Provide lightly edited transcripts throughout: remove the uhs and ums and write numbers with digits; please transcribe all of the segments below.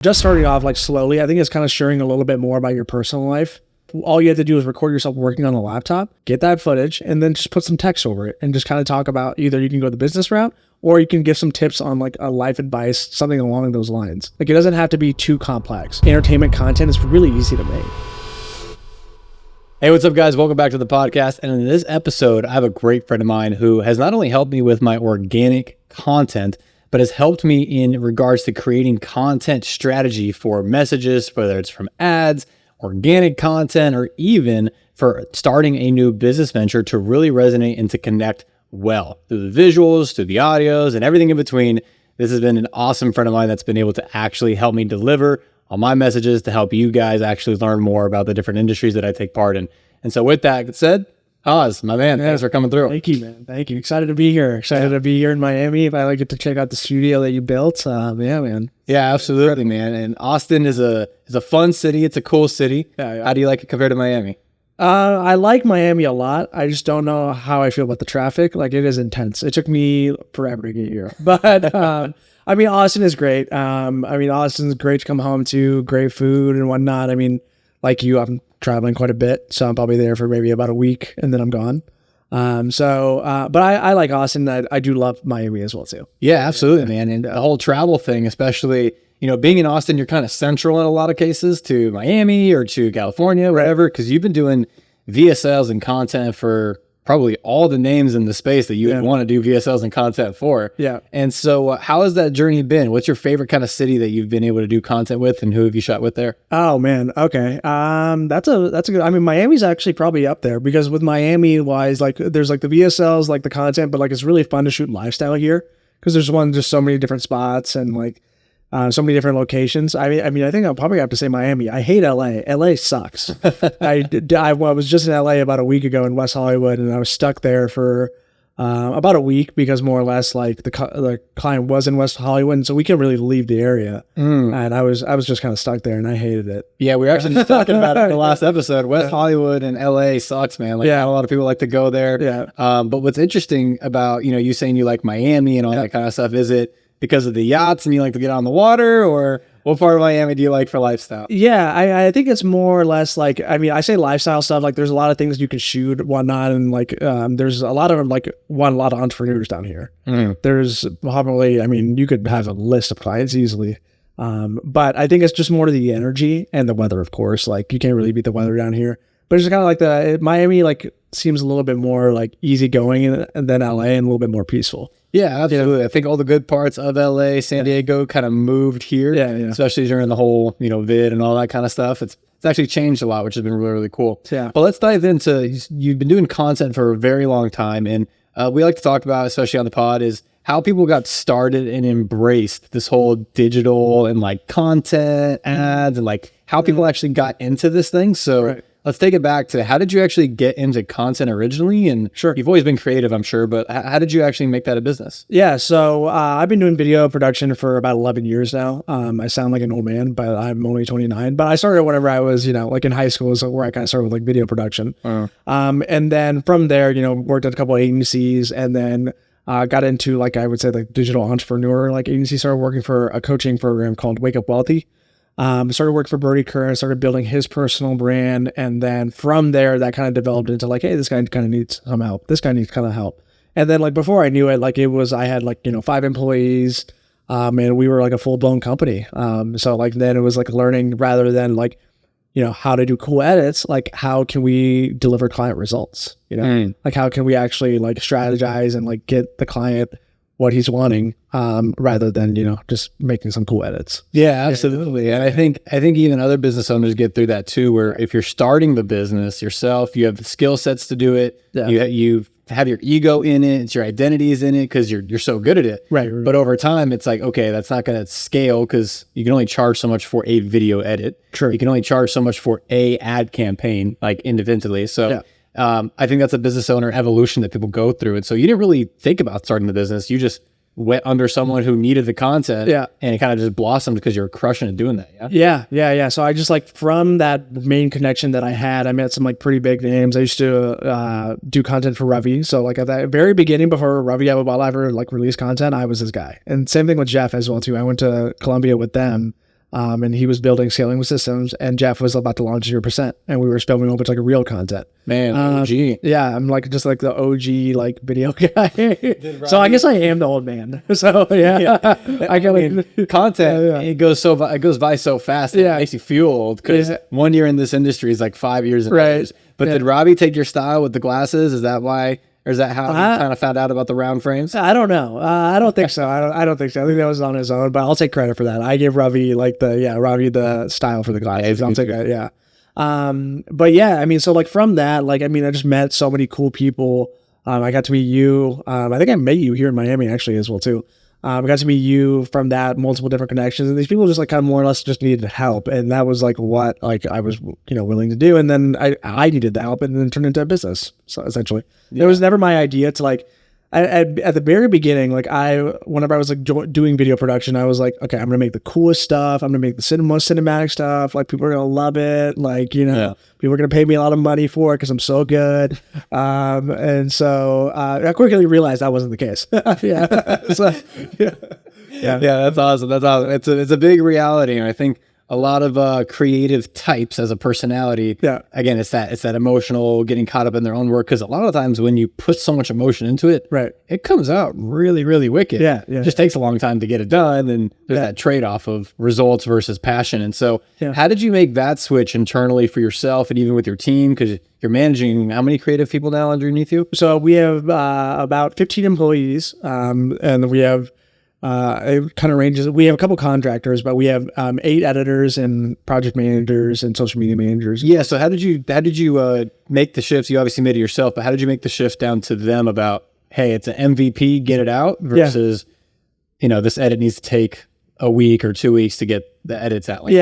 Just starting off like slowly, I think it's kind of sharing a little bit more about your personal life. All you have to do is record yourself working on a laptop, get that footage, and then just put some text over it and just kind of talk about either you can go the business route or you can give some tips on like a life advice, something along those lines. Like it doesn't have to be too complex. Entertainment content is really easy to make. Hey, what's up, guys? Welcome back to the podcast. And in this episode, I have a great friend of mine who has not only helped me with my organic content, but has helped me in regards to creating content strategy for messages, whether it's from ads, organic content, or even for starting a new business venture to really resonate and to connect well through the visuals, through the audios, and everything in between. This has been an awesome friend of mine that's been able to actually help me deliver on my messages to help you guys actually learn more about the different industries that I take part in. And so with that said, Oz, my man, thanks for coming through. Thank you, man. Thank you. Excited to be here. Excited to be here in Miami. If I get to check out the studio that you built, yeah, man. Yeah, absolutely, man. And Austin is a fun city. It's a cool city. Yeah. How do you like it compared to Miami? I like Miami a lot. I just don't know how I feel about the traffic. Like it is intense. It took me forever to get here, but I mean, Austin is great. Austin's great to come home to. Great food and whatnot. I mean, like you, I'm traveling quite a bit, so I'm probably there for maybe about a week and then I'm gone. But I like Austin. I do love Miami as well too. Yeah, absolutely, man. And the whole travel thing, especially, being in Austin, you're kind of central in a lot of cases to Miami or to California, wherever, because you've been doing VSLs and content for probably all the names in the space that you would want to do VSLs and content for. Yeah. And so how has that journey been? What's your favorite kind of city that you've been able to do content with, and who have you shot with there? Oh man. Okay. That's a good, Miami's actually probably up there because with Miami wise, like there's like the VSLs, like the content, but like it's really fun to shoot lifestyle here because there's just so many different spots and like so many different locations. I think I'll probably have to say Miami. I hate LA. LA sucks. I was just in LA about a week ago in West Hollywood, and I was stuck there for about a week because more or less like the client was in West Hollywood, and so we couldn't really leave the area. And I was just kind of stuck there, and I hated it. Yeah, we were actually just talking about it in the last episode. West Hollywood and LA sucks, man. Like, not a lot of people like to go there. Yeah. But what's interesting about you saying you like Miami and all that kind of stuff, is it because of the yachts and you like to get on the water, or what part of Miami do you like for lifestyle? Yeah, I think it's more or less like, I say lifestyle stuff, like there's a lot of things you can shoot, whatnot, and like there's a lot of entrepreneurs down here. There's probably, you could have a list of clients easily. But I think it's just more to the energy and the weather, of course. Like you can't really beat the weather down here. But it's kind of like Miami like seems a little bit more like easygoing than LA and a little bit more peaceful. Yeah, absolutely. I think all the good parts of LA, San Diego kind of moved here, especially during the whole, vid and all that kind of stuff. It's actually changed a lot, which has been really, really cool. Yeah. But let's dive into, you've been doing content for a very long time. And we like to talk about, especially on the pod, is how people got started and embraced this whole digital and like content ads and like how people actually got into this thing. So let's take it back to, how did you actually get into content originally? And sure, you've always been creative, I'm sure, but how did you actually make that a business? Yeah, so I've been doing video production for about 11 years now. I sound like an old man, but I'm only 29. But I started whenever I was, like in high school, is where I kind of started with like video production. And then from there, worked at a couple of agencies, and then got into like, I would say like digital entrepreneur like agency. Started working for a coaching program called Wake Up Wealthy. Started working for Brody Curran, started building his personal brand. And then from there, that kind of developed into like, hey, this guy kind of needs some help. This guy needs kind of help. And then like before I knew it, like I had like, 5 employees, and we were like a full blown company. So like, then it was like learning rather than like, how to do cool edits, like how can we deliver client results, like how can we actually like strategize and like get the client what he's wanting, rather than, just making some cool edits. Yeah, absolutely. And I think even other business owners get through that too, where if you're starting the business yourself, you have the skill sets to do it. Yeah. You have your ego in it. It's your identity is in it because you're so good at it. Right. But over time, it's like, okay, that's not going to scale because you can only charge so much for a video edit. True. You can only charge so much for a ad campaign, like individually. So I think that's a business owner evolution that people go through. And so you didn't really think about starting the business. You just went under someone who needed the content, and it kind of just blossomed because you're crushing at doing that. Yeah. So I just like from that main connection that I had, I met some like pretty big names. I used to do content for Ravi. So like at the very beginning, before Ravi Abuvala ever like released content, I was this guy. And same thing with Jeff as well too. I went to Columbia with them. And he was building scaling systems, and Jeff was about to launch 0%, and we were filming a whole bunch of like real content. Man, OG. Yeah, I'm like just like the OG like video guy. So I guess I am the old man. So yeah. I got like content. It goes by so fast. It makes you feel old, because 1 year in this industry is like 5 years in others. But did Robbie take your style with the glasses? Is that why? Or is that how you kind of found out about the round frames? I don't know. I don't think so. I don't think so. I think that was on his own, but I'll take credit for that. I gave Ravi Ravi the style for the glasses. I'll take that. Yeah. But yeah, I mean, so like from that, like, I mean, I just met so many cool people. I got to meet you. I think I met you here in Miami actually as well too. I got to meet you from that, multiple different connections, and these people just like kind of more or less just needed help, and that was like what like I was willing to do, and then I needed the help, and then it turned into a business. So essentially, it was never my idea to like. At the very beginning, like whenever I was like doing video production, I was like, okay, I'm gonna make the coolest stuff. I'm gonna make the most cinematic stuff. Like people are gonna love it. Like people are gonna pay me a lot of money for it because I'm so good. And so I quickly realized that wasn't the case. Yeah, that's awesome. That's awesome. It's a big reality, and I think a lot of creative types as a personality. Yeah. Again, it's that emotional, getting caught up in their own work. Because a lot of times when you put so much emotion into it, it comes out really, really wicked. Yeah. It just takes a long time to get it done. And there's that trade-off of results versus passion. And so how did you make that switch internally for yourself and even with your team? Because you're managing how many creative people now underneath you? So we have about 15 employees, and we have it kind of ranges. We have a couple contractors, but we have 8 editors and project managers and social media managers. Yeah. So how did you make the shifts? You obviously made it yourself, but how did you make the shift down to them about, hey, it's an MVP, get it out, versus this edit needs to take a week or 2 weeks to get the edits out? Like,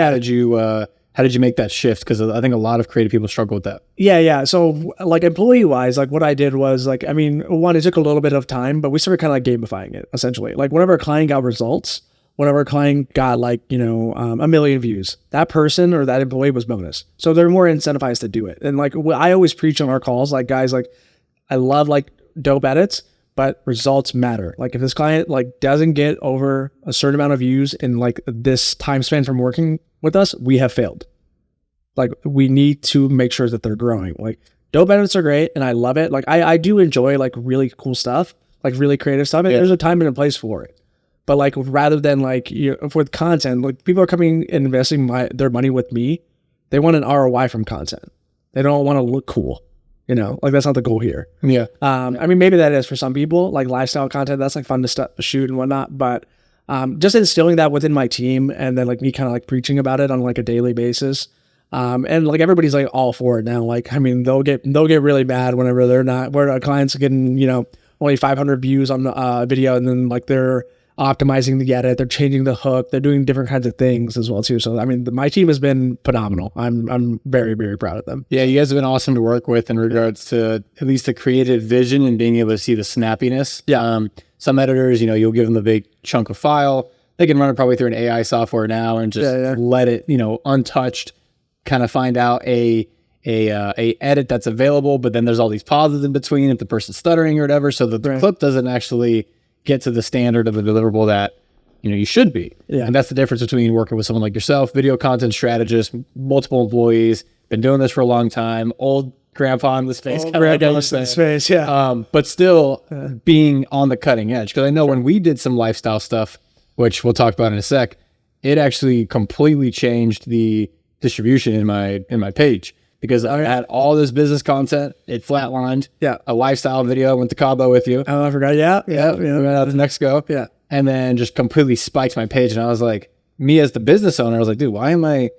how did you make that shift? Because I think a lot of creative people struggle with that. Yeah. So like employee-wise, like what I did was like, I mean, one, it took a little bit of time, but we started kind of like gamifying it essentially. Like whenever a client got results, whenever a client got like, 1 million views, that person or that employee was bonus. So they're more incentivized to do it. And like I always preach on our calls, like guys, like I love like dope edits, but results matter. Like if this client like doesn't get over a certain amount of views in like this time span from working with us, we have failed. Like we need to make sure that they're growing. Like dope edits are great and I love it. Like I do enjoy like really cool stuff, like really creative stuff. And there's a time and a place for it. But like rather than like with content, like people are coming and investing their money with me. They want an ROI from content. They don't want to look cool. Like that's not the goal here. Yeah. I mean, maybe that is for some people, like lifestyle content. That's like fun to shoot and whatnot. But just instilling that within my team, and then like me kind of like preaching about it on like a daily basis. And like everybody's like all for it now. Like, I mean, they'll get really mad whenever where a client's getting, only 500 views on the video, and then like they're optimizing the edit, they're changing the hook, they're doing different kinds of things as well too. So I mean, my team has been phenomenal. I'm very, very proud of them. Yeah, you guys have been awesome to work with in regards to at least the creative vision and being able to see the snappiness. Yeah. Some editors, you'll give them the big chunk of file. They can run it probably through an AI software now and just let it, untouched, kind of find out a edit that's available, but then there's all these pauses in between if the person's stuttering or whatever, so that the clip doesn't actually get to the standard of the deliverable that you should be. Yeah. And that's the difference between working with someone like yourself, video content strategist, multiple employees, been doing this for a long time, old grandpa in the space, but still being on the cutting edge. Because I know when we did some lifestyle stuff, which we'll talk about in a sec, it actually completely changed the distribution in my page, because I had all this business content. It flatlined. Yeah. A lifestyle video. I went to Cabo with you. Oh, I forgot. Yeah. Went out to Mexico. Yeah. And then just completely spiked my page. And I was like, me as the business owner, I was like, dude, why am I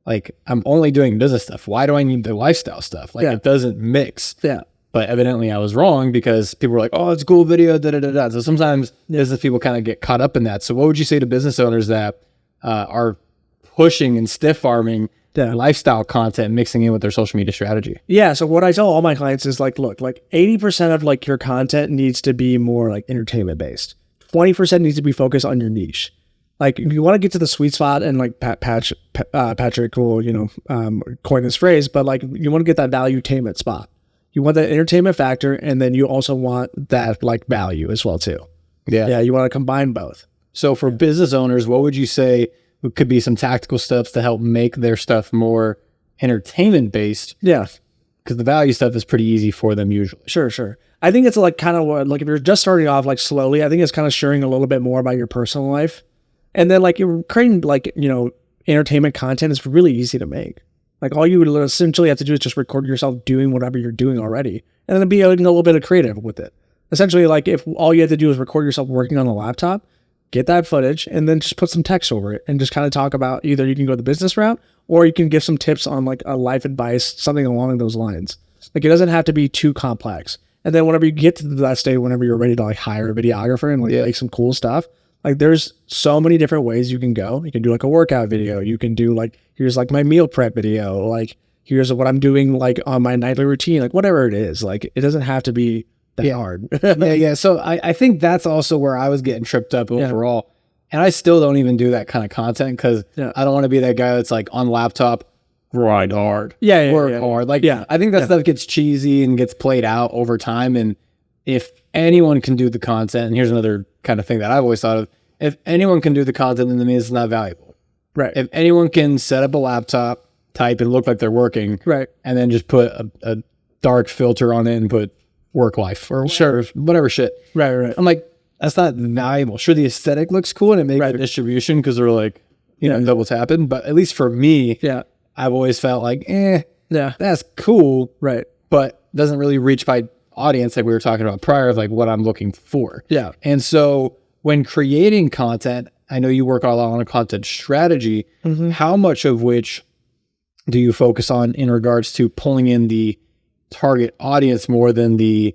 like, I'm only doing business stuff. Why do I need the lifestyle stuff? Like it doesn't mix. Yeah. But evidently I was wrong, because people were like, oh, it's a cool video. So sometimes business people kind of get caught up in that. So what would you say to business owners that are pushing and stiff arming lifestyle content, mixing in with their social media strategy? Yeah. So what I tell all my clients is like, look, like 80% of like your content needs to be more like entertainment based. 20% needs to be focused on your niche. Like if you want to get to the sweet spot, and like Patrick will, coin this phrase, but like you want to get that valuetainment spot. You want that entertainment factor, and then you also want that like value as well too. Yeah. Yeah. You want to combine both. So for business owners, what would you say it could be some tactical steps to help make their stuff more entertainment based. Yeah. Because the value stuff is pretty easy for them usually. Sure. I think it's like kind of what, like if you're just starting off like slowly, I think it's kind of sharing a little bit more about your personal life. And then like you're creating like, entertainment content is really easy to make. Like all you would essentially have to do is just record yourself doing whatever you're doing already. And then be a little bit of creative with it. Essentially, like if all you have to do is record yourself working on a laptop, get that footage, and then just put some text over it and just kind of talk about either you can go the business route or you can give some tips on like a life advice, something along those lines. Like it doesn't have to be too complex. And then whenever you get to that stage, whenever you're ready to like hire a videographer and like make some cool stuff, like there's so many different ways you can go. You can do like a workout video. You can do like, here's like my meal prep video. Like here's what I'm doing like on my nightly routine, like whatever it is. Like it doesn't have to be that hard. Yeah. So I think that's also where I was getting tripped up overall. And I still don't even do that kind of content because I don't want to be that guy that's like on laptop, grind hard, work hard. Like, I think that stuff gets cheesy and gets played out over time. And if anyone can do the content, and here's another kind of thing that I've always thought of, if anyone can do the content, then it means it's not valuable. Right. If anyone can set up a laptop, type and look like they're working, and then just put a dark filter on it and put work life or whatever shit. Right. I'm like, that's not valuable. Sure, the aesthetic looks cool and it makes a distribution because they're like, double tapping. But at least for me, I've always felt like, that's cool, but doesn't really reach my audience like we were talking about prior of like what I'm looking for. Yeah. And so when creating content, I know you work a lot on a content strategy. How much of which do you focus on in regards to pulling in the target audience more than the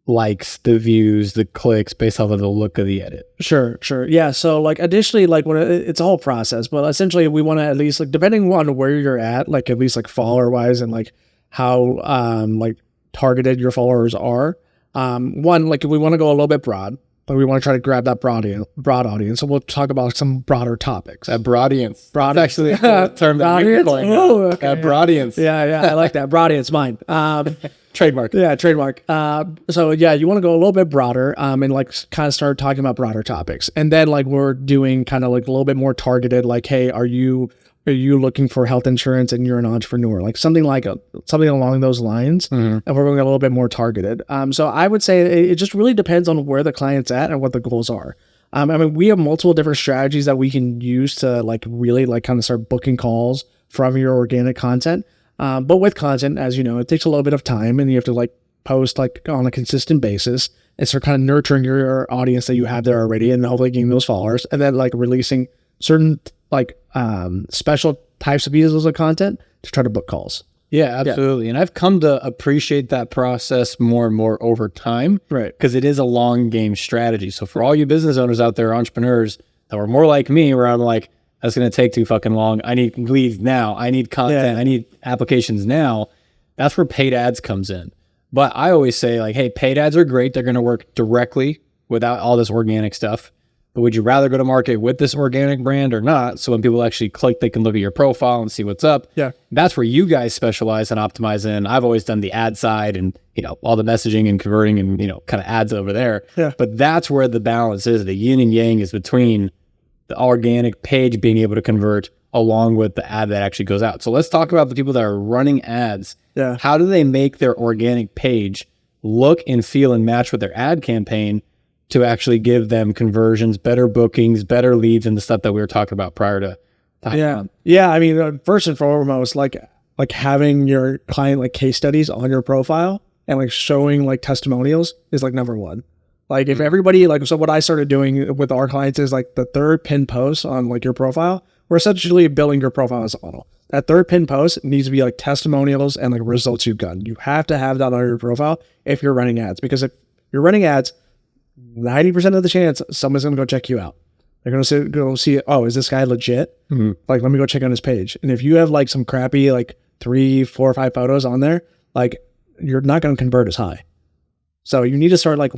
likes, the views, the clicks based off of the look of the edit? Sure. Yeah. So like additionally, like when it's a whole process, but essentially we want to at least like, depending on where you're at, like at least like follower wise and like how like targeted your followers are. One, like if we want to go a little bit broad, but we want to try to grab that broad audience. So we'll talk about some broader topics. That broadience. That's actually a term that you're playing. That broadience. Yeah. I like that. Broadience, mine. Trademark. Yeah, trademark. So yeah, you want to go a little bit broader and like kind of start talking about broader topics. And then like we're doing kind of like a little bit more targeted, like, hey, are you looking for health insurance and you're an entrepreneur? Like something along those lines. And we're going a little bit more targeted. So I would say it just really depends on where the client's at and what the goals are. I mean, we have multiple different strategies that we can use to like really like kind of start booking calls from your organic content. But with content, as you know, it takes a little bit of time and you have to like post like on a consistent basis and start kind of nurturing your audience that you have there already and hopefully getting those followers and then like releasing certain like special types of pieces of content to try to book calls. Yeah, absolutely. And I've come to appreciate that process more and more over time. Right. Because it is a long game strategy. So for all you business owners out there, entrepreneurs that were more like me, where I'm like, that's going to take too fucking long. I need leads now. I need content. I need applications now. That's where paid ads comes in. But I always say like, hey, paid ads are great. They're going to work directly without all this organic stuff. But would you rather go to market with this organic brand or not? So when people actually click, they can look at your profile and see what's up. Yeah. That's where you guys specialize and optimize in. I've always done the ad side and, all the messaging and converting and, kind of ads over there. Yeah. But that's where the balance is. The yin and yang is between the organic page being able to convert along with the ad that actually goes out. So let's talk about the people that are running ads. Yeah. How do they make their organic page look and feel and match with their ad campaign to actually give them conversions, better bookings, better leads, and the stuff that we were talking about prior to talking about? Yeah. I mean, first and foremost, like having your client like case studies on your profile and like showing like testimonials is like number one. Like if everybody so what I started doing with our clients is like the third pin post on like your profile, we're essentially building your profile as a funnel. That third pin post needs to be like testimonials and like results you've gotten. You have to have that on your profile if you're running ads, because if you're running ads, 90% of the chance someone's going to go check you out. They're going to go see, oh, is this guy legit? Like, let me go check on his page. And if you have like some crappy, like 3, 4, 5 photos on there, like you're not going to convert as high. So you need to start like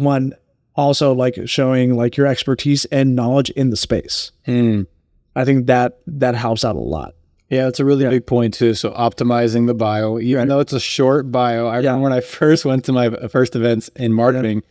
also like showing like your expertise and knowledge in the space. I think that helps out a lot. Yeah, it's a really big point too. So optimizing the bio, even though it's a short bio. I remember when I first went to my first events in marketing,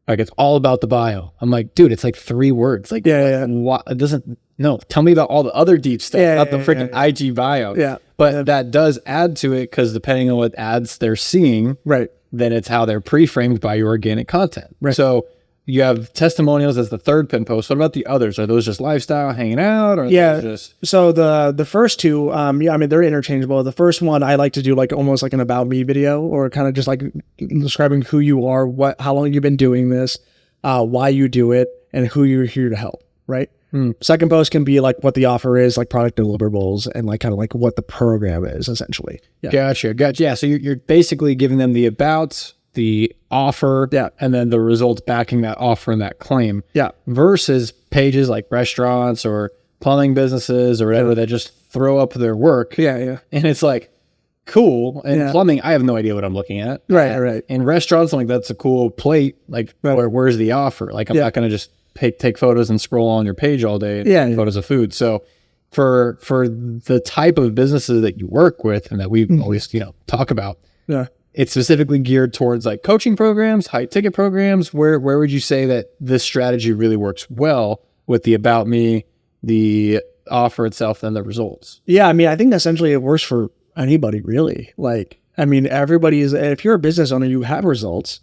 Like, it's all about the bio. I'm like, dude, it's like 3 words. Like, what, it doesn't, no, tell me about all the other deep stuff, not the freaking IG bio. Yeah. But that does add to it, because depending on what ads they're seeing, Right. then it's how they're pre-framed by your organic content. Right. So you have testimonials as the third pin post. What about the others? Are those just lifestyle, hanging out, or are those just... So the first 2, I mean, they're interchangeable. The first one I like to do like almost like an about me video, or kind of just like describing who you are, how long you've been doing this, why you do it, and who you're here to help. Right. Second post can be like what the offer is, like product deliverables, and like kind of like what the program is essentially. Yeah. Gotcha. Yeah. So you're basically giving them the about, the offer, and then the results backing that offer and that claim. Yeah. Versus pages like restaurants or plumbing businesses or whatever that just throw up their work. Yeah. And it's like, cool. And plumbing, I have no idea what I'm looking at. Right. In restaurants, I'm like, that's a cool plate. Like, where's the offer? Like, I'm not going to just take photos and scroll on your page all day and take photos of food. So for the type of businesses that you work with and that we always, talk about, it's specifically geared towards like coaching programs, high ticket programs. Where would you say that this strategy really works well with the about me, the offer itself, and the results? Yeah, I mean, I think essentially it works for anybody really. Like, I mean, if you're a business owner, you have results,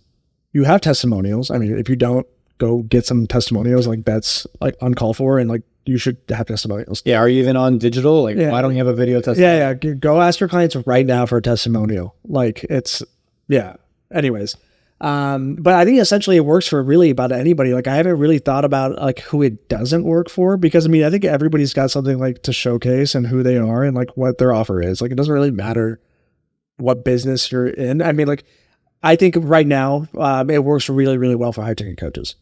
you have testimonials. I mean, if you don't, go get some testimonials. Like, that's like uncalled for, and like you should have testimonials. Yeah. Are you even on digital? Like, why don't you have a video testimonial? Yeah. Go ask your clients right now for a testimonial. Like, anyways. But I think essentially it works for really about anybody. Like, I haven't really thought about like who it doesn't work for, because I mean, I think everybody's got something like to showcase and who they are and like what their offer is. Like, it doesn't really matter what business you're in. I mean, like, I think right now, it works really, really well for high ticket coaches.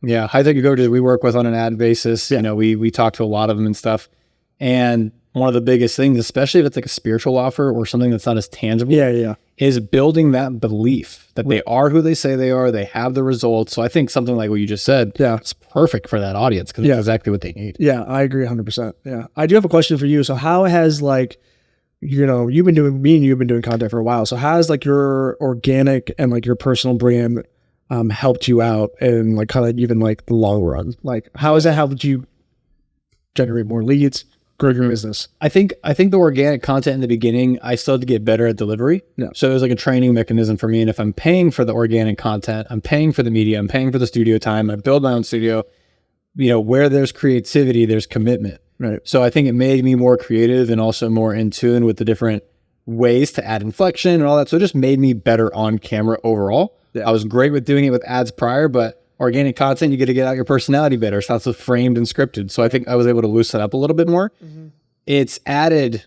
Yeah. High ticket coaches we work with on an ad basis. We talk to a lot of them and stuff. And one of the biggest things, especially if it's like a spiritual offer or something that's not as tangible, is building that belief that they are who they say they are. They have the results. So I think something like what you just said, it's perfect for that audience, because it's exactly what they need. Yeah, I agree 100%. Yeah. I do have a question for you. So how has like, you've been doing content for a while. So how has like your organic and like your personal brand helped you out in like kind of even like the long run? Like, how has that helped you generate more leads, grow your business? I think the organic content in the beginning, I still had to get better at delivery. Yeah. So it was like a training mechanism for me. And if I'm paying for the organic content, I'm paying for the media, I'm paying for the studio time, I build my own studio, where there's creativity, there's commitment. Right. So I think it made me more creative and also more in tune with the different ways to add inflection and all that. So it just made me better on camera overall. Yeah. I was great with doing it with ads prior, but organic content, you get to get out your personality better. It's not so framed and scripted. So I think I was able to loosen up a little bit more. It's added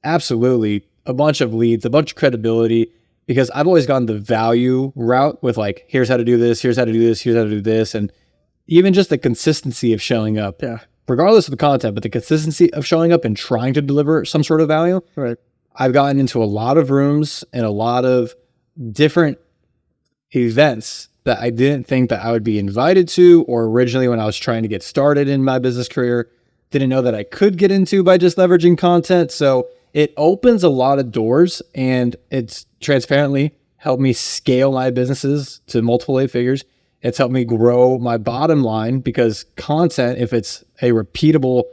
absolutely a bunch of leads, a bunch of credibility, because I've always gone the value route with like, here's how to do this, here's how to do this, here's how to do this. And even just the consistency of showing up, regardless of the content, but the consistency of showing up and trying to deliver some sort of value. Right. I've gotten into a lot of rooms and a lot of different events that I didn't think that I would be invited to, or originally when I was trying to get started in my business career, didn't know that I could get into by just leveraging content. So it opens a lot of doors, and it's transparently helped me scale my businesses to multiple 8 figures. It's helped me grow my bottom line, because content, if it's a repeatable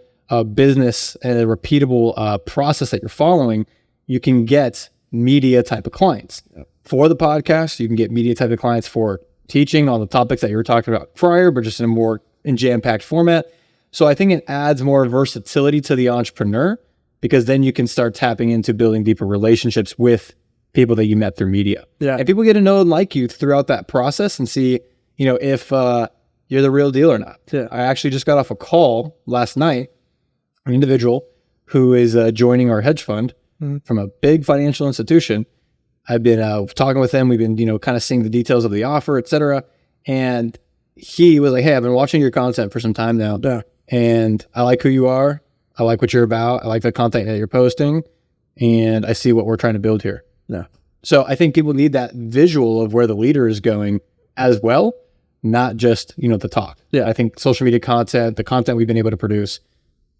business and a repeatable process that you're following, you can get media type of clients. For the podcast, you can get media type of clients for teaching on the topics that you were talking about prior, but just in a more jam-packed format. So I think it adds more versatility to the entrepreneur, because then you can start tapping into building deeper relationships with people that you met through media. Yeah. And people get to know and like you throughout that process and see, if you're the real deal or not. Yeah. I actually just got off a call last night, an individual who is joining our hedge fund from a big financial institution. I've been talking with him. We've been, kind of seeing the details of the offer, et cetera. And he was like, hey, I've been watching your content for some time now. Yeah. And I like who you are. I like what you're about. I like the content that you're posting. And I see what we're trying to build here. Yeah. So I think people need that visual of where the leader is going as well, not just, the talk. Yeah. I think social media content, the content we've been able to produce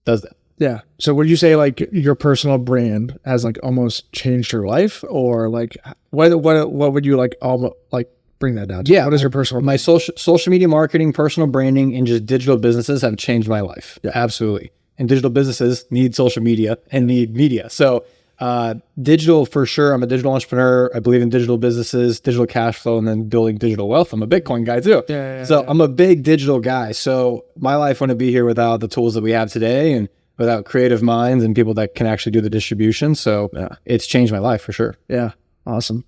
does that. Yeah. So would you say like your personal brand has like almost changed your life, or like what would you like almost like bring that down? Yeah. What is your personal? My social media marketing, personal branding, and just digital businesses have changed my life. Yeah, absolutely. And digital businesses need social media and need media. So digital for sure. I'm a digital entrepreneur. I believe in digital businesses, digital cash flow, and then building digital wealth. I'm a Bitcoin guy too. So I'm a big digital guy. So my life wouldn't be here without the tools that we have today and without creative minds and people that can actually do the distribution. So it's changed my life for sure. Yeah. Awesome.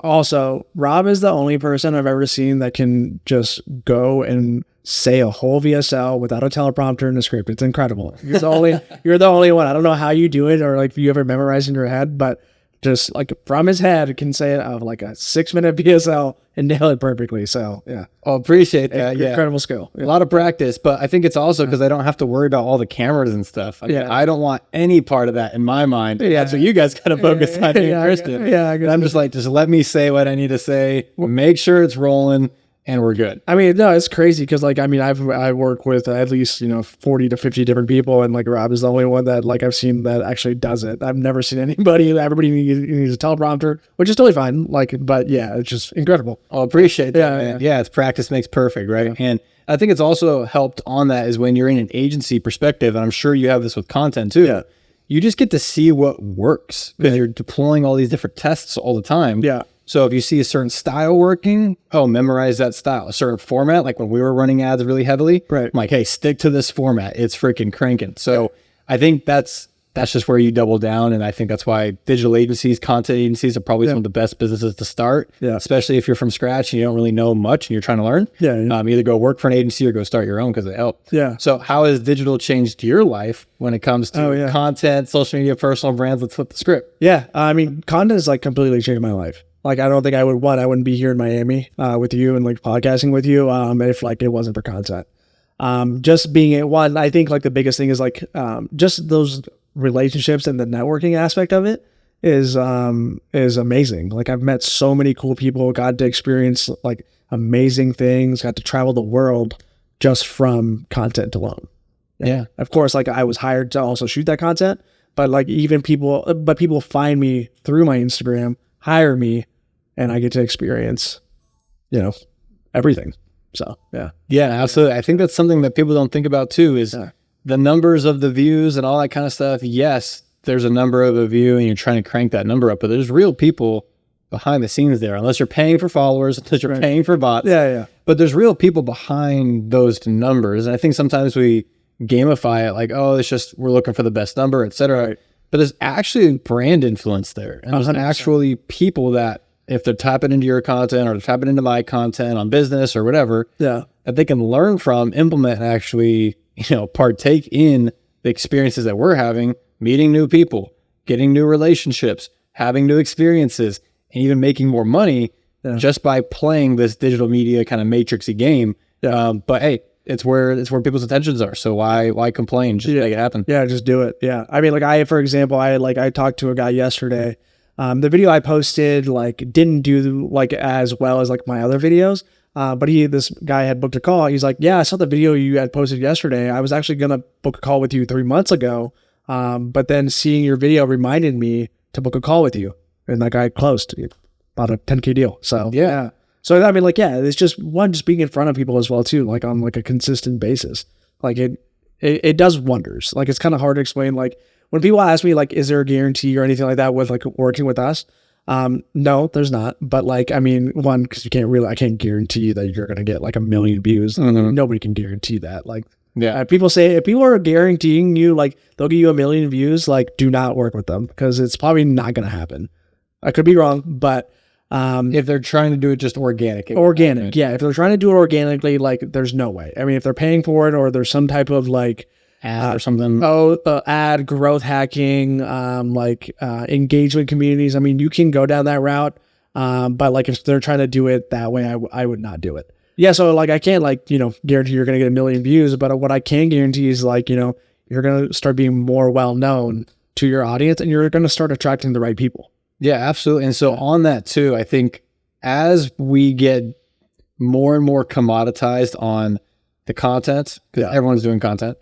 Also, Rob is the only person I've ever seen that can just go and say a whole VSL without a teleprompter and a script. It's incredible. You're the only one. I don't know how you do it or like if you ever memorize in your head, but just like from his head can say it of like a 6-minute VSL and nail it perfectly. So yeah. I'll appreciate that. Yeah. Incredible skill. Yeah. A lot of practice, but I think it's also because I don't have to worry about all the cameras and stuff. I don't want any part of that in my mind. Yeah. That's what you guys got to focus on, Christian. I'm just like, just let me say what I need to say, make sure it's rolling, and we're good. I mean, no, it's crazy because like, I mean, I work with at least, 40 to 50 different people. And like Rob is the only one that like I've seen that actually does it. I've never seen anybody, everybody needs a teleprompter, which is totally fine. Like, but yeah, it's just incredible. I appreciate that, man. Yeah, it's practice makes perfect, right? Yeah. And I think it's also helped on that is when you're in an agency perspective, and I'm sure you have this with content too. Yeah. You just get to see what works because you're deploying all these different tests all the time. Yeah. So if you see a certain style working, memorize that style. A certain format, like when we were running ads really heavily, right? I'm like, hey, stick to this format. It's freaking cranking. So I think that's just where you double down. And I think that's why digital agencies, content agencies are probably some of the best businesses to start, especially if you're from scratch and you don't really know much and you're trying to learn. Either go work for an agency or go start your own because it helps. Yeah. So how has digital changed your life when it comes to content, social media, personal brands? Let's flip the script. Yeah. I mean, content has like completely changed my life. Like, I don't think I wouldn't be here in Miami with you and like podcasting with you if like it wasn't for content. Just being at one, I think like the biggest thing is like just those relationships and the networking aspect of it is amazing. Like I've met so many cool people, got to experience like amazing things, got to travel the world just from content alone. Yeah. Of course, like I was hired to also shoot that content, but like people find me through my Instagram, hire me, and I get to experience, everything. So, yeah. Yeah, absolutely. I think that's something that people don't think about too is the numbers of the views and all that kind of stuff. Yes, there's a number of a view and you're trying to crank that number up, but there's real people behind the scenes there, unless you're paying for followers, unless you're paying for bots. Yeah. But there's real people behind those numbers. And I think sometimes we gamify it like, it's just, we're looking for the best number, et cetera. Right. But there's actually brand influence there. And there's actually people that if they're tapping into your content or they're tapping into my content on business or whatever, that they can learn from, implement, and actually, partake in the experiences that we're having, meeting new people, getting new relationships, having new experiences, and even making more money just by playing this digital media kind of matrixy game. But hey, it's where people's attentions are. So why complain? Just make it happen. Yeah, just do it. Yeah. I mean, like for example, I talked to a guy yesterday. The video I posted like didn't do like as well as like my other videos. But this guy had booked a call. He's like, yeah, I saw the video you had posted yesterday. I was actually going to book a call with you 3 months ago. But then seeing your video reminded me to book a call with you. And that guy closed about a 10K deal. So yeah. So I mean, like, yeah, it's just being in front of people as well too, like on like a consistent basis. Like it does wonders. Like it's kind of hard to explain. Like when people ask me like, is there a guarantee or anything like that with like working with us? No, there's not. But like, I mean, one, because I can't guarantee that you're going to get like 1 million views. Mm-hmm. Nobody can guarantee that. Like, people say if people are guaranteeing you, like they'll give you 1 million views, like do not work with them because it's probably not going to happen. I could be wrong, but if they're trying to do it just organic. Yeah. If they're trying to do it organically, like there's no way. I mean, if they're paying for it or there's some type of like ad or something. Ad, growth hacking, engagement communities. I mean, you can go down that route. But like if they're trying to do it that way, I would not do it. Yeah. So like, I can't guarantee you're going to get 1 million views, but what I can guarantee is like, you're going to start being more well-known to your audience and you're going to start attracting the right people. Yeah, absolutely. And so on that too, I think as we get more and more commoditized on the content, because everyone's doing content,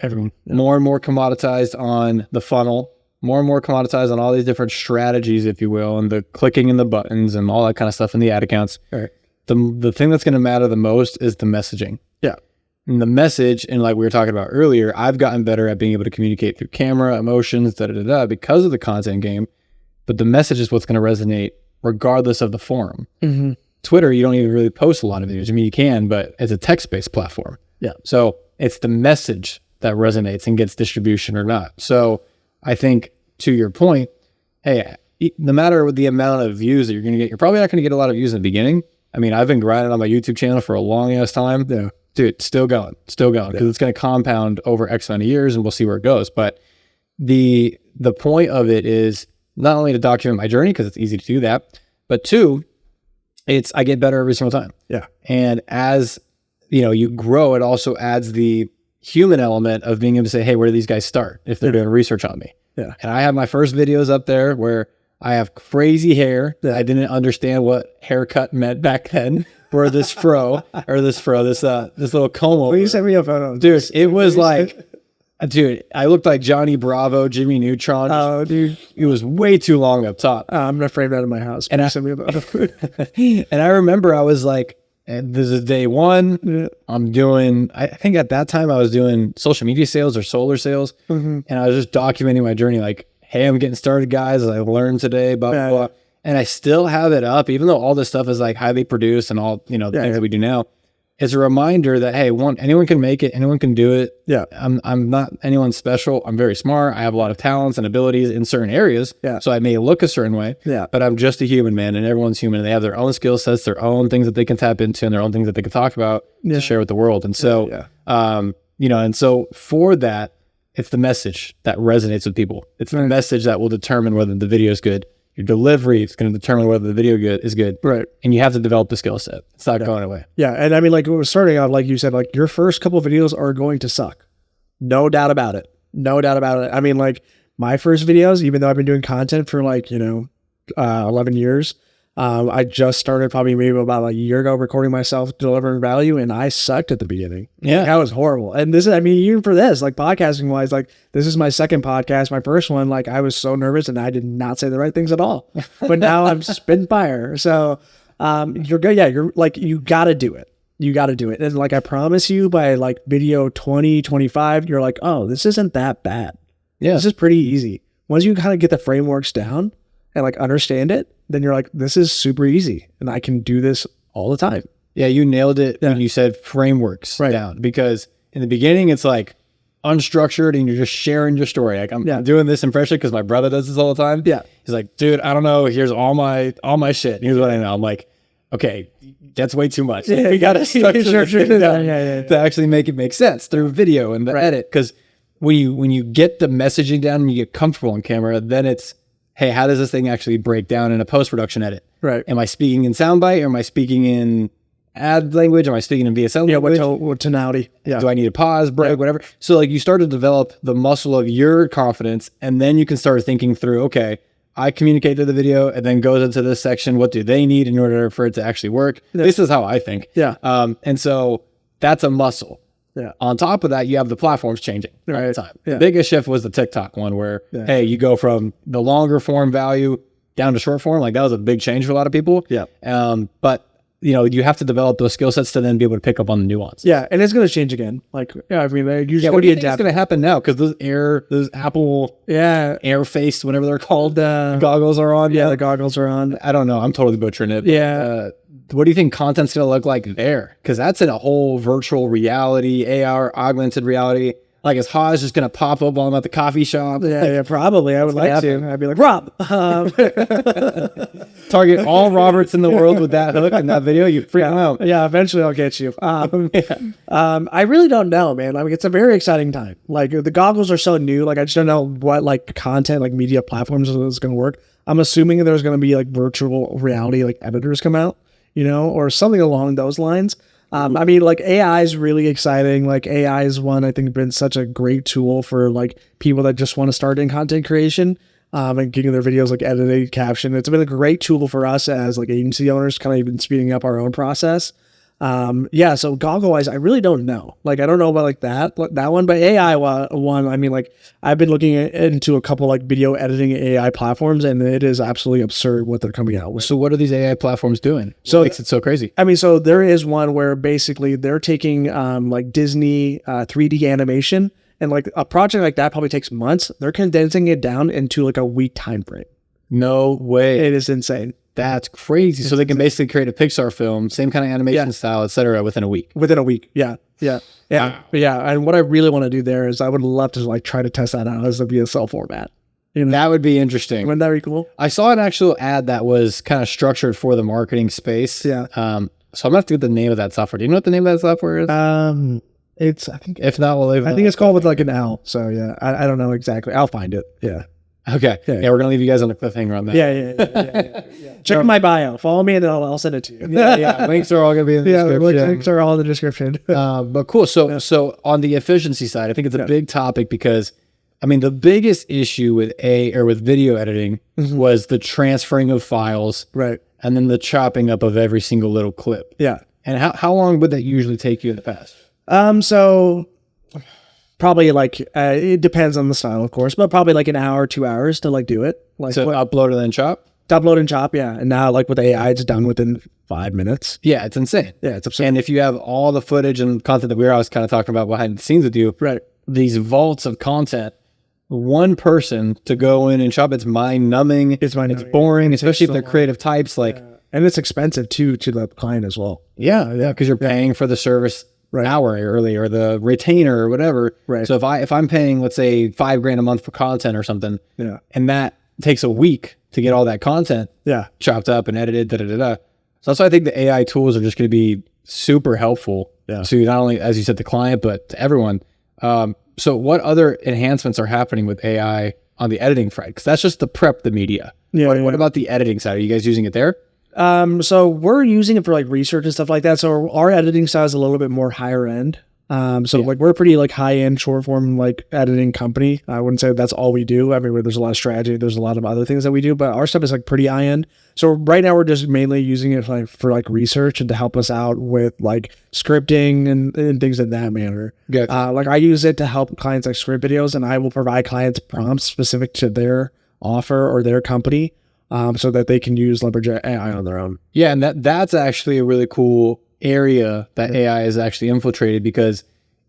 more and more commoditized on the funnel, more and more commoditized on all these different strategies, if you will, and the clicking and the buttons and all that kind of stuff in the ad accounts. Right. the thing that's going to matter the most is the messaging. Yeah. And the message, and like we were talking about earlier, I've gotten better at being able to communicate through camera, emotions, because of the content game. But the message is what's going to resonate regardless of the forum. Mm-hmm. Twitter, you don't even really post a lot of videos. I mean, you can, but it's a text-based platform. Yeah. So it's the message that resonates and gets distribution or not. So I think, to your point, hey, no matter the amount of views that you're going to get, you're probably not going to get a lot of views in the beginning. I mean, I've been grinding on my YouTube channel for a long ass time. Yeah. Dude, still going because it's going to compound over X amount of years and we'll see where it goes. But the point of it is not only to document my journey because it's easy to do that, but two, I get better every single time. Yeah. And as you grow, it also adds the human element of being able to say, hey, where do these guys start if they're doing research on me? Yeah. And I have my first videos up there where I have crazy hair that I didn't understand what haircut meant back then. For this this little comb over. Please send me a photo. Dude, it was like, I looked like Johnny Bravo, Jimmy Neutron. Oh, dude. It was way too long up top. I'm going to frame that in my house. And send me a photo. And I remember I was like, and this is day one. Yeah. I'm doing, I think at that time I was doing social media sales or solar sales. Mm-hmm. And I was just documenting my journey like, hey, I'm getting started, guys. I learned today, blah, blah, blah. And I still have it up, even though all this stuff is like highly produced and all, the things that we do now. It's a reminder that, hey, anyone can make it. Anyone can do it. Yeah. I'm not anyone special. I'm very smart. I have a lot of talents and abilities in certain areas. Yeah. So I may look a certain way. Yeah. But I'm just a human, man. And everyone's human. And they have their own skill sets, their own things that they can tap into, and their own things that they can talk about to share with the world. And so, and so for that, it's the message that resonates with people. It's the message that will determine whether the video is good. Your delivery is going to determine whether the video is good. Right. And you have to develop the skill set. It's not going away. Yeah. And I mean, like, we're starting out, like you said, like your first couple of videos are going to suck. No doubt about it. No doubt about it. I mean, like my first videos, even though I've been doing content for like, 11 years, I just started probably maybe about a year ago recording myself delivering value, and I sucked at the beginning. Yeah. Like, I was horrible. And this is, I mean, even for this, like podcasting wise, like this is my second podcast. My first one, like I was so nervous and I did not say the right things at all. But now I'm spitting fire. So you're good. Yeah, you're like, you got to do it. You got to do it. And like, I promise you by like video 20, 25, you're like, oh, this isn't that bad. Yeah. This is pretty easy. Once you kind of get the frameworks down and like understand it, then you're like, this is super easy and I can do this all the time. Yeah, you nailed it when you said frameworks down, because in the beginning it's like unstructured and you're just sharing your story. Like I'm doing this impression because my brother does this all the time. Yeah. He's like, dude, I don't know. Here's all my shit. And here's what I know. I'm like, okay, that's way too much. Like, we got to structure it down to actually make it make sense through video and the edit. Because when you get the messaging down and you get comfortable on camera, then it's, hey, how does this thing actually break down in a post-production edit? Right. Am I speaking in soundbite or am I speaking in ad language? Am I speaking in VSL language? What tonality? Yeah. Do I need a pause, break, whatever? So like you start to develop the muscle of your confidence, and then you can start thinking through, okay, I communicate to the video and then goes into this section. What do they need in order for it to actually work? Yeah. This is how I think. Yeah. And so that's a muscle. Yeah. On top of that, you have the platforms changing all the time. Yeah. The biggest shift was the TikTok one where, hey, you go from the longer form value down to short form. Like that was a big change for a lot of people. Yeah. But you have to develop those skill sets to then be able to pick up on the nuance. Yeah. And it's going to change again. Like, I mean, what do you think is going to happen now? Because those Apple Air Face, whatever they're called, goggles are on. Yeah, the goggles are on. I don't know. I'm totally butchering it. Yeah. What do you think content's going to look like there? Because that's in a whole virtual reality, AR, augmented reality. Like, is Haas just going to pop up while I'm at the coffee shop? Yeah, probably. I would like to. I'd be like, Rob. Target all Roberts in the world with that hook in that video. You freak out. Yeah, eventually I'll get you. I really don't know, man. I mean, it's a very exciting time. Like, the goggles are so new. Like, I just don't know what, like, content, like, media platforms is going to work. I'm assuming there's going to be, like, virtual reality, like, editors come out, or something along those lines. I mean, like AI is really exciting. Like AI is one, I think, been such a great tool for like people that just want to start in content creation and getting their videos like edited, captioned. It's been a great tool for us as like agency owners, kind of even speeding up our own process. Yeah, so goggle wise, I really don't know. Like, I don't know about like that one, but AI one, I mean, like, I've been looking into a couple like video editing AI platforms, and it is absolutely absurd what they're coming out with. So what are these AI platforms doing? So What makes it so crazy? I mean, so there is one where basically they're taking like Disney 3D animation, and like a project like that probably takes months. They're condensing it down into like a week time frame. No way. It is insane. That's crazy. So they can basically create a Pixar film, same kind of animation style, et cetera, within a week. Within a week. Yeah. And what I really want to do there is I would love to like try to test that out as a VSL format. You know? That would be interesting. Wouldn't that be cool? I saw an actual ad that was kind of structured for the marketing space. Yeah. So I'm gonna have to get the name of that software. Do you know what the name of that software is? It's I think If not, we'll leave it. I think it's called with like an L. So yeah, I don't know exactly. I'll find it. Yeah. Okay. Yeah, we're gonna leave you guys on a cliffhanger on that. Yeah. Check my bio. Follow me, and then I'll send it to you. Yeah. Links are all gonna be in the description. Links are all in the description. But cool. So on the efficiency side, I think it's a big topic because, I mean, the biggest issue with video editing was the transferring of files, Right. and then the chopping up of every single little clip. Yeah. And how long would that usually take you in the past? So probably like it depends on the style, of course, but probably like an hour, 2 hours to like do it. Like So upload and then chop? upload and chop, yeah. And now like with AI, it's done within 5 minutes. Yeah, it's insane. Yeah, it's absurd. And if you have all the footage and content that I was kind of talking about behind the scenes with you, Right. these vaults of content, one person to go in and chop, it's mind-numbing. It's mind-numbing. Boring, especially if so they're creative types. Like, And it's expensive too to the client as well. yeah, because you're paying for the service Right. hour early or the retainer or whatever. Right. So if I'm paying, let's say, $5,000 a month for content or something, Yeah. and that takes a week to get all that content Yeah. chopped up and edited, So that's why I think the AI tools are just going to be super helpful to not only, as you said, the client, but to everyone. So what other enhancements are happening with AI on the editing front? Because that's just the prep, the media. Yeah. What about the editing side? Are you guys using it there? So we're using it for like research and stuff like that. So our editing style is a little bit more higher end. Like we're a pretty like high end short form like editing company. I wouldn't say that's all we do. I mean, there's a lot of strategy, there's a lot of other things that we do, but our stuff is like pretty high end. So right now we're just mainly using it for research and to help us out with like scripting and things in that manner. Good. Like I use it to help clients like script videos, and I will provide clients prompts specific to their offer or their company. So that they can leverage AI on their own. Yeah, and that's actually a really cool area that AI is actually infiltrated because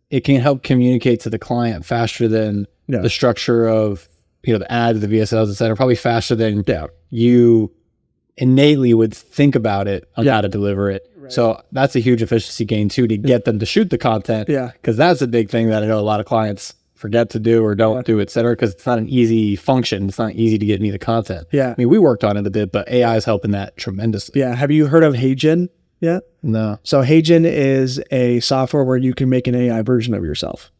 it can help communicate to the client faster than the structure of the ads, the VSLs, et cetera, probably faster than you innately would think about it on how to deliver it. Right. So that's a huge efficiency gain too, to get them to shoot the content. Yeah. Because that's a big thing that I know a lot of clients forget to do or don't do, et cetera, because it's not an easy function. It's not easy to get me the content. Yeah. I mean, we worked on it a bit, but AI is helping that tremendously. Yeah. Have you heard of HeyGen yet? No. So HeyGen is a software where you can make an AI version of yourself.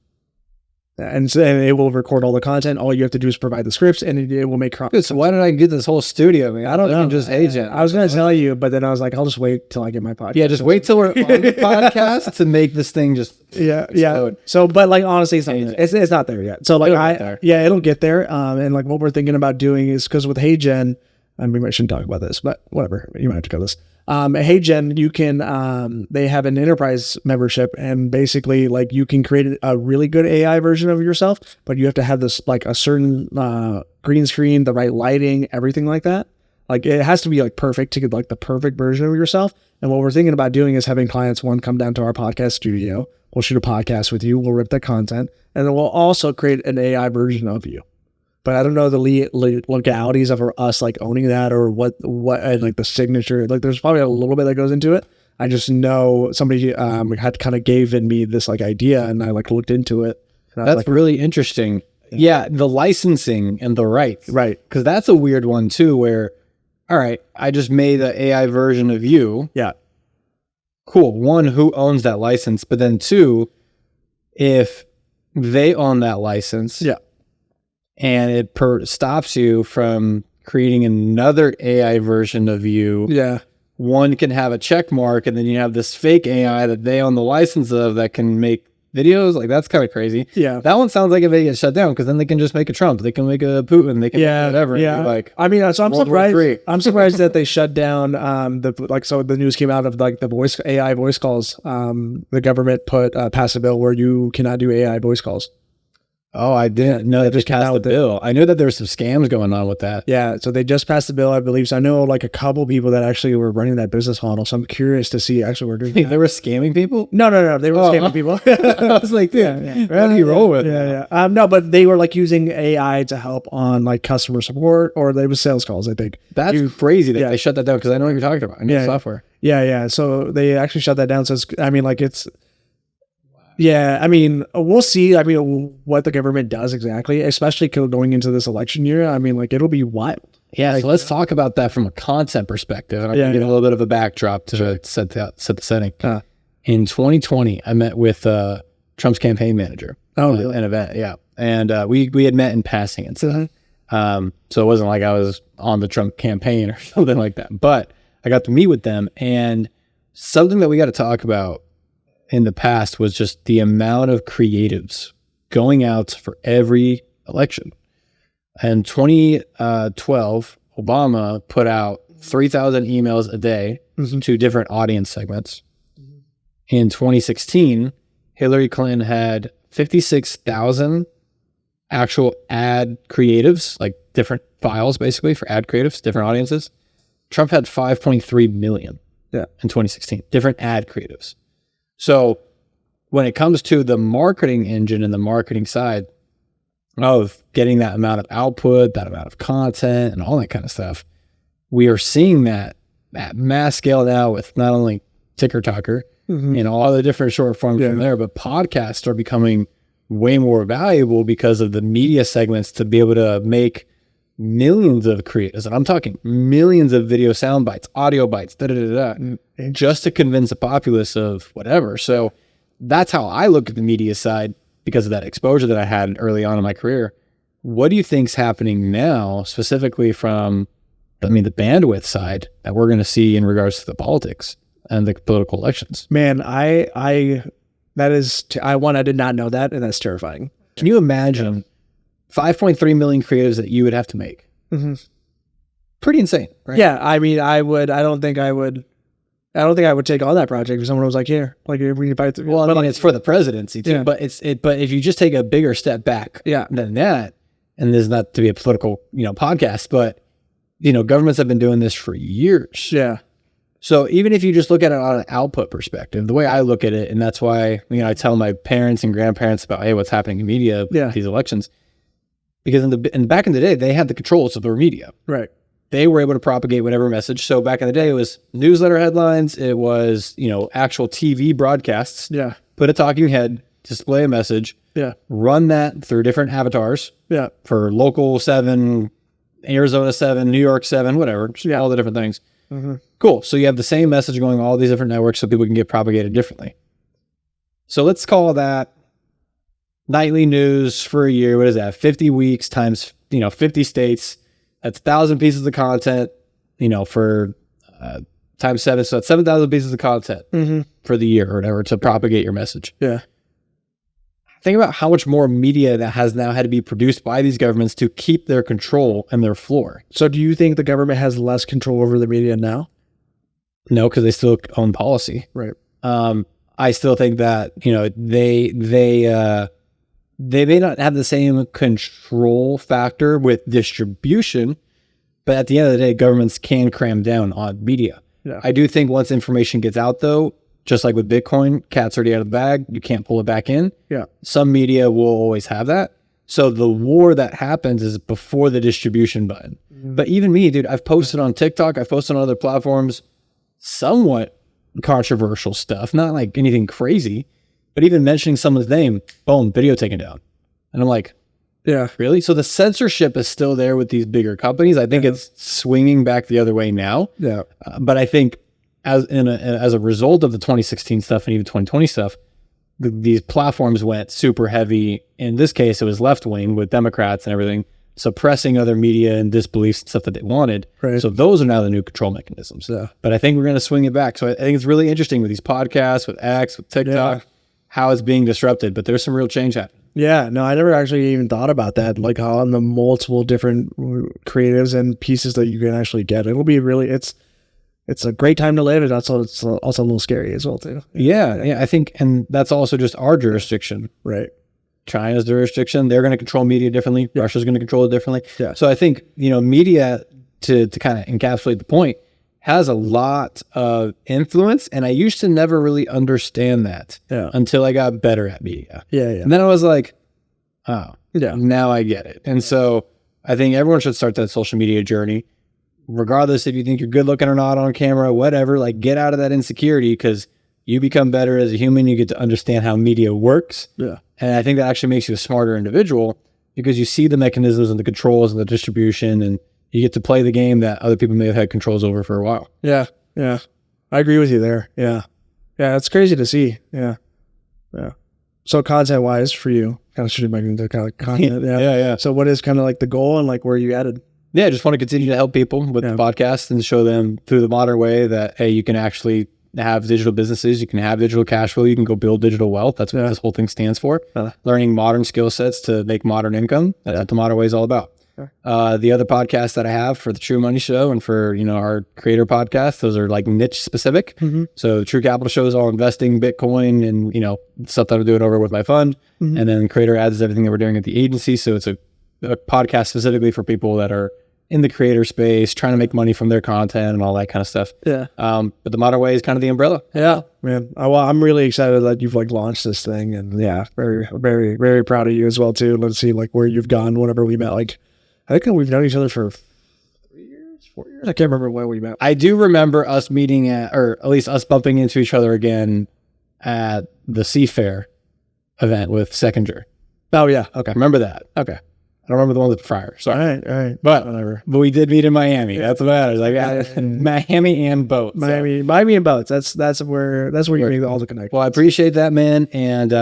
And it will record all the content. All you have to do is provide the scripts, and it will make. Dude, so why did I get this whole studio? I mean, I don't know. Just agent. I was going to tell you, but then I was like, I'll just wait till I get my podcast. Yeah, just wait till we're on the podcast to make this thing just explode. So, but like honestly, it's not there. It's not there yet. So like it'll get there. And like what we're thinking about doing is because with HeyGen, I mean, I shouldn't talk about this, but whatever. You might have to cut this. HeyGen, you can, they have an enterprise membership, and basically like you can create a really good AI version of yourself, but you have to have this like a certain green screen, the right lighting, everything like that. Like it has to be like perfect to get like the perfect version of yourself. And what we're thinking about doing is having clients, one, come down to our podcast studio. We'll shoot a podcast with you. We'll rip the content, and then we'll also create an AI version of you. But I don't know the legalities of us like owning that or what and like the signature. Like there's probably a little bit that goes into it. I just know somebody had kind of given me this like idea, and I like looked into it. That's like, really interesting. Yeah, the licensing and the rights. Right. Because that's a weird one too, where, all right, I just made an AI version of you. Yeah. Cool. One, who owns that license? But then two, if they own that license. Yeah. And it stops you from creating another AI version of you. Yeah. One can have a check mark, and then you have this fake AI that they own the license of that can make videos. Like, that's kind of crazy. Yeah. That one sounds like if they get shut down, because then they can just make a Trump, they can make a Putin, they can make whatever. Yeah. Like, I mean, so I'm World War surprised. III. I'm surprised that they shut down so the news came out of like the AI voice calls. The government passed a bill where you cannot do AI voice calls. oh, I didn't know they just passed the bill. I knew that there were some scams going on with that. Yeah, so they just passed the bill, I believe. So I know like a couple people that actually were running that business model. So I'm curious to see actually we're doing. They were scamming people? No, they were scamming people. I was like, dude, how do you roll with it? Yeah. No, but they were like using AI to help on like customer support, or they was sales calls, I think. That's crazy that they shut that down, because I know what you're talking about. I know software. Yeah. So they actually shut that down. So it's, I mean, like it's. Yeah, I mean, we'll see. I mean, what the government does exactly, especially going into this election year. I mean, like, it'll be wild. Yeah, like, so let's talk about that from a content perspective. And I can give a little bit of a backdrop to set the setting. In 2020, I met with Trump's campaign manager. Oh, really? An event, yeah. And we had met in passing. And so it wasn't like I was on the Trump campaign or something like that. But I got to meet with them. And something that we got to talk about in the past was just the amount of creatives going out for every election. In 2012, Obama put out 3,000 emails a day to different audience segments. In 2016, Hillary Clinton had 56,000 actual ad creatives, like different files basically for ad creatives, different audiences. Trump had 5.3 million in 2016, different ad creatives. So when it comes to the marketing engine and the marketing side of getting that amount of output, that amount of content and all that kind of stuff, we are seeing that at mass scale now with not only TikToker and all the different short forms from there, but podcasts are becoming way more valuable because of the media segments to be able to make millions of creators, and I'm talking millions of video sound bites, audio bites, just to convince the populace of whatever. So that's how I look at the media side because of that exposure that I had early on in my career. What do you think's happening now, specifically from, the bandwidth side that we're going to see in regards to the politics and the political elections? Man, I did not know that, and that's terrifying. Can you imagine 5.3 million creatives that you would have to make? Pretty insane, right? Yeah, I mean, I don't think I would take on that project if someone was like, here, like, we can buy it. Well, I mean, it's for the presidency too, but but if you just take a bigger step back than that, and this is not to be a political, podcast, but, governments have been doing this for years. Yeah. So even if you just look at it on an output perspective, the way I look at it, and that's why, I tell my parents and grandparents about, hey, what's happening in media, these elections, because back in the day, they had the controls of their media. Right. They were able to propagate whatever message. So back in the day, it was newsletter headlines. It was, actual TV broadcasts. Yeah. Put a talking head, display a message. Yeah. Run that through different avatars. Yeah. For local 7, Arizona 7, New York 7, whatever. Just all the different things. Cool. So you have the same message going on all these different networks so people can get propagated differently. So let's call that nightly news for a year. What is that? 50 weeks times, 50 states. That's 1,000 pieces of content, for times 7. So that's 7,000 pieces of content for the year or whatever to propagate your message. Yeah. Think about how much more media that has now had to be produced by these governments to keep their control and their floor. So do you think the government has less control over the media now? No, because they still own policy. Right. I still think that, they may not have the same control factor with distribution, but at the end of the day, governments can cram down on media. Yeah. I do think once information gets out, though, just like with Bitcoin, cat's already out of the bag. You can't pull it back in. Yeah. Some media will always have that. So the war that happens is before the distribution button. But even me, dude, I've posted on TikTok, I've posted on other platforms, somewhat controversial stuff, not like anything crazy, but even mentioning someone's name, boom, video taken down. And I'm like, yeah, really? So the censorship is still there with these bigger companies. I think it's swinging back the other way now. Yeah. But I think as a result of the 2016 stuff and even 2020 stuff, these platforms went super heavy. In this case, it was left wing with Democrats and everything, suppressing other media and disbeliefs and stuff that they wanted. Right. So those are now the new control mechanisms. Yeah. But I think we're going to swing it back. So I think it's really interesting with these podcasts, with X, with TikTok, how it's being disrupted, but there's some real change happening. Yeah, no, I never actually even thought about that, like how on the multiple different creatives and pieces that you can actually get. It'll be really, it's a great time to live, and it's also a little scary as well too. Yeah, I think, and that's also just our jurisdiction. Right. China's jurisdiction, they're going to control media differently. Yeah. Russia's going to control it differently. Yeah. So I think, media, to kind of encapsulate the point, has a lot of influence, and I used to never really understand that until I got better at media. Yeah. And then I was like, oh, now I get it. And so I think everyone should start that social media journey, regardless if you think you're good looking or not on camera, whatever, like get out of that insecurity, because you become better as a human. You get to understand how media works. Yeah. And I think that actually makes you a smarter individual, because you see the mechanisms and the controls and the distribution, and you get to play the game that other people may have had controls over for a while. Yeah. I agree with you there. Yeah. It's crazy to see. Yeah. So content wise for you, kind of shooting back into kind of content. Yeah. So what is kind of like the goal, and like where you added? Yeah, I just want to continue to help people with the podcast and show them through the modern way that, hey, you can actually have digital businesses, you can have digital cash flow, you can go build digital wealth. That's what this whole thing stands for. Learning modern skill sets to make modern income. That's what the modern way is all about. The other podcasts that I have for the True Money Show and for, our creator podcast, those are like niche specific. So the True Capital Show is all investing, Bitcoin, and, stuff that I'm doing over with my fund. And then Creator Ads is everything that we're doing at the agency. So it's a podcast specifically for people that are in the creator space, trying to make money from their content and all that kind of stuff. Yeah. But the modern way is kind of the umbrella. Yeah, man. Well, I'm really excited that you've like launched this thing, and very, very, very proud of you as well too. Let's see like where you've gone. Whenever we met, like I think we've known each other for 3 years, 4 years. I can't remember when we met. I do remember us meeting or at least us bumping into each other again at the Seafair event with Sekinger. Oh yeah. Okay. Remember that? Okay. I don't remember the one with the Friar. Sorry. All right. But whatever. But we did meet in Miami. That's what matters. Like Miami and boats. Miami and boats. That's where you make all the connections. Well, I appreciate that, man. And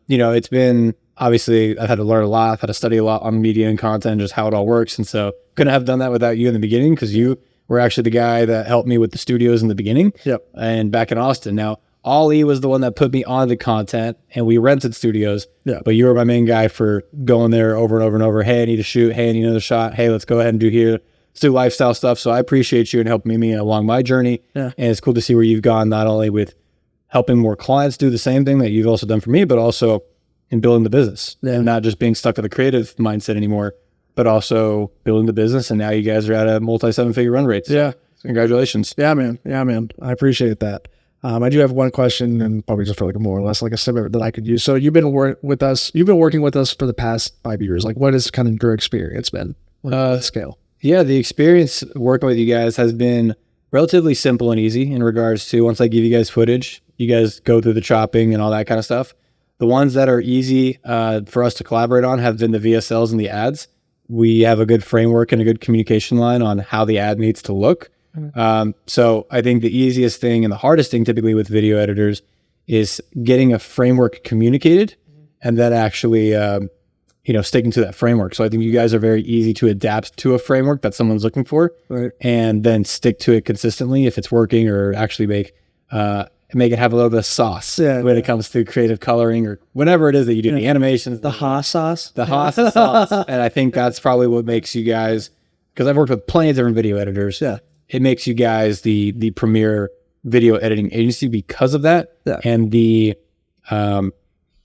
it's been, obviously I've had to learn a lot. I've had to study a lot on media and content, just how it all works. And so couldn't have done that without you in the beginning, because you were actually the guy that helped me with the studios in the beginning. Yep. And back in Austin. Now, Ollie was the one that put me on the content, and we rented studios. Yeah. But you were my main guy for going there over and over and over. Hey, I need to shoot. Hey, I need another shot. Hey, let's go ahead and do here. Let's do lifestyle stuff. So I appreciate you and helping me along my journey. Yeah. And it's cool to see where you've gone, not only with helping more clients do the same thing that you've also done for me, but also in building the business. Yeah. And not just being stuck to the creative mindset anymore, but also building the business. And now you guys are at a multi-7-figure run rate. Yeah. Congratulations. Yeah, man. I appreciate that. I do have one question, and probably just for like more or less like a snippet that I could use. So you've been working with us for the past 5 years. Like, what has kind of your experience been? Scale. Yeah, the experience working with you guys has been relatively simple and easy in regards to, once I give you guys footage, you guys go through the chopping and all that kind of stuff. The ones that are easy for us to collaborate on have been the VSLs and the ads. We have a good framework and a good communication line on how the ad needs to look. So I think the easiest thing and the hardest thing typically with video editors is getting a framework communicated and then actually, sticking to that framework. So I think you guys are very easy to adapt to a framework that someone's looking for, right, and then stick to it consistently if it's working, or actually make it have a little bit of sauce when it comes to creative coloring or whatever it is that you do, the animations, the Haas sauce, sauce. And I think that's probably what makes you guys, because I've worked with plenty of different video editors. Yeah. It makes you guys the premier video editing agency because of that. Yeah. And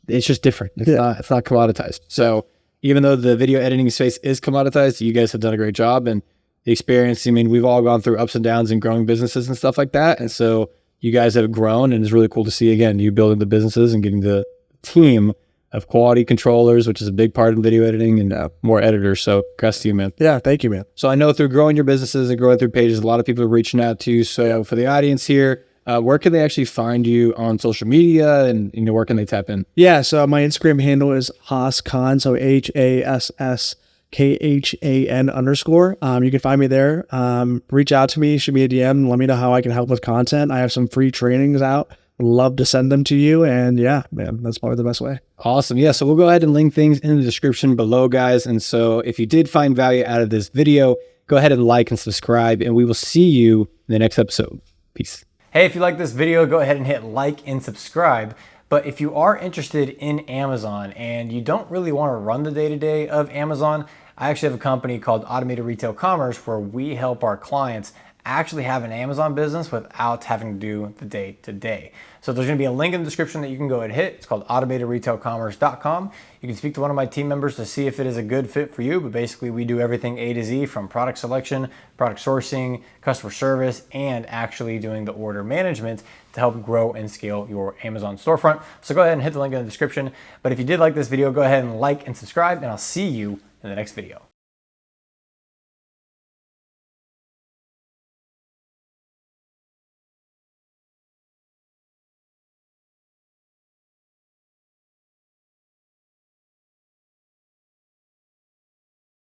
it's just different. It's not commoditized. So even though the video editing space is commoditized, you guys have done a great job. And the experience, we've all gone through ups and downs in growing businesses and stuff like that. And so you guys have grown, and it's really cool to see, again, you building the businesses and getting the team of quality controllers, which is a big part in video editing, and more editors. So congrats to you, man. Yeah, thank you, man. So I know through growing your businesses and growing through pages, a lot of people are reaching out to you. So for the audience here, where can they actually find you on social media, and where can they tap in? Yeah, so my Instagram handle is HassKhan, so HASSKHAN_. You can find me there. Reach out to me, shoot me a DM, let me know how I can help with content. I have some free trainings out. Love to send them to you. And yeah, man, that's probably the best way. Awesome. Yeah. So we'll go ahead and link things in the description below, guys. And so if you did find value out of this video, go ahead and like and subscribe, and we will see you in the next episode. Peace. Hey, if you like this video, go ahead and hit like and subscribe. But if you are interested in Amazon and you don't really want to run the day-to-day of Amazon, I actually have a company called Automated Retail Commerce where we help our clients actually have an Amazon business without having to do the day-to-day. So there's going to be a link in the description that you can go ahead and hit. It's called automatedretailcommerce.com. You can speak to one of my team members to see if it is a good fit for you, but basically we do everything A to Z, from product selection, product sourcing, customer service, and actually doing the order management to help grow and scale your Amazon storefront. So go ahead and hit the link in the description. But if you did like this video, go ahead and like and subscribe, and I'll see you in the next video.